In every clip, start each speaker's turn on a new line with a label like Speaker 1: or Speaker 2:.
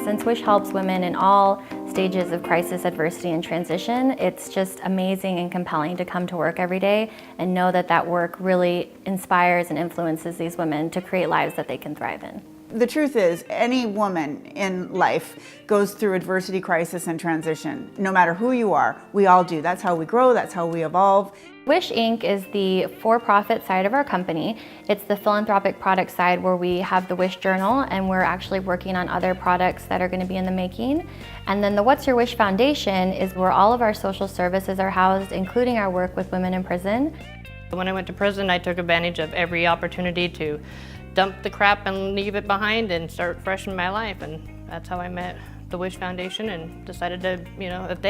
Speaker 1: Since Wwish helps women in all stages of crisis, adversity, and transition, it's just amazing and compelling to come to work every day and know that that work really inspires and influences these women to create lives that they can thrive in.
Speaker 2: The truth is, any woman in life goes through adversity, crisis, and transition. No matter who you are, we all do. That's how we grow, that's how we evolve.
Speaker 1: Wwish Inc. is the for-profit side of our company. It's the philanthropic product side where we have the Wwish Journal, and we're actually working on other products that are going to be in the making. And then the What's Your Wish Foundation is where all of our social services are housed, including our work with women in prison.
Speaker 3: When I went to prison, I took advantage of every opportunity to dump the crap and leave it behind and start fresh in my life, and that's how I met the Wwish Foundation and decided to, if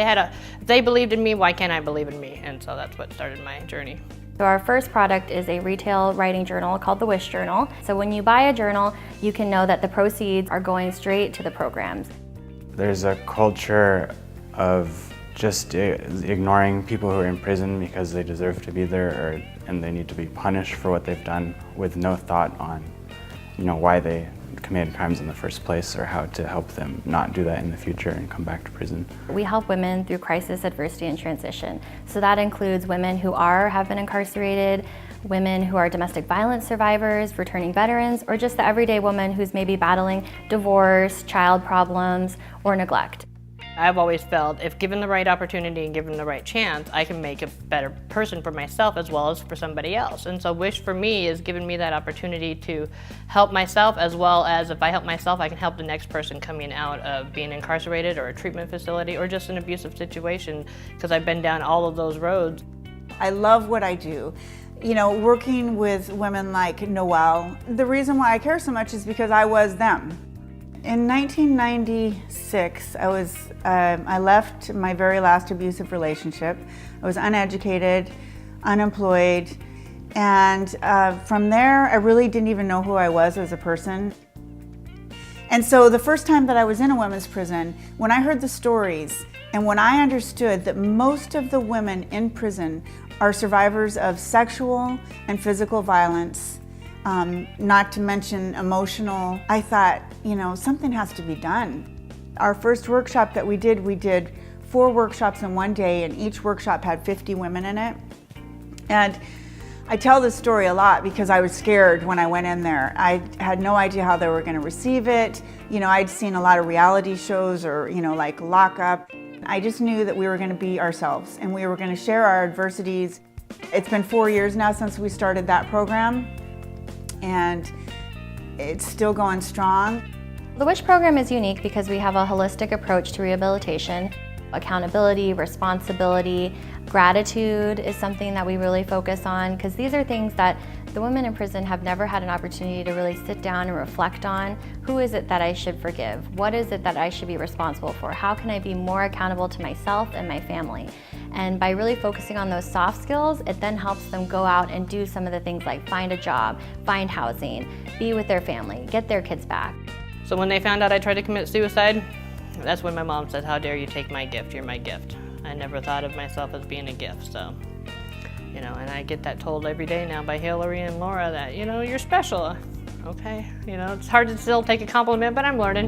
Speaker 3: they believed in me, why can't I believe in me? And so that's what started my journey.
Speaker 1: So our first product is a retail writing journal called the Wwish Journal. So when you buy a journal, you can know that the proceeds are going straight to the programs.
Speaker 4: There's a culture of just ignoring people who are in prison because they deserve to be there and they need to be punished for what they've done with no thought on why they committed crimes in the first place or how to help them not do that in the future and come back to prison.
Speaker 1: We help women through crisis, adversity, and transition. So that includes women who have been incarcerated, women who are domestic violence survivors, returning veterans, or just the everyday woman who's maybe battling divorce, child problems, or neglect.
Speaker 3: I've always felt if given the right opportunity and given the right chance, I can make a better person for myself as well as for somebody else. And so Wwish for me has given me that opportunity to help myself, as well as if I help myself, I can help the next person coming out of being incarcerated or a treatment facility or just an abusive situation, because I've been down all of those roads.
Speaker 2: I love what I do. Working with women like Noelle, the reason why I care so much is because I was them. In 1996, I left my very last abusive relationship. I was uneducated, unemployed, and from there, I really didn't even know who I was as a person. And so the first time that I was in a women's prison, when I heard the stories and when I understood that most of the women in prison are survivors of sexual and physical violence, not to mention emotional, I thought, something has to be done. Our first workshop that we did 4 workshops in one day, and each workshop had 50 women in it. And I tell this story a lot because I was scared when I went in there. I had no idea how they were going to receive it. I'd seen a lot of reality shows or, like Lock Up. I just knew that we were going to be ourselves and we were going to share our adversities. It's been 4 years now since we started that program, and it's still going strong.
Speaker 1: The Wwish program is unique because we have a holistic approach to rehabilitation. Accountability, responsibility, gratitude is something that we really focus on, because these are things that the women in prison have never had an opportunity to really sit down and reflect on. Who is it that I should forgive? What is it that I should be responsible for? How can I be more accountable to myself and my family? And by really focusing on those soft skills, it then helps them go out and do some of the things like find a job, find housing, be with their family, get their kids back.
Speaker 3: So when they found out I tried to commit suicide, that's when my mom said, "How dare you take my gift? You're my gift." I never thought of myself as being a gift, so, and I get that told every day now by Hillary and Laura that, you're special. Okay, it's hard to still take a compliment, but I'm learning.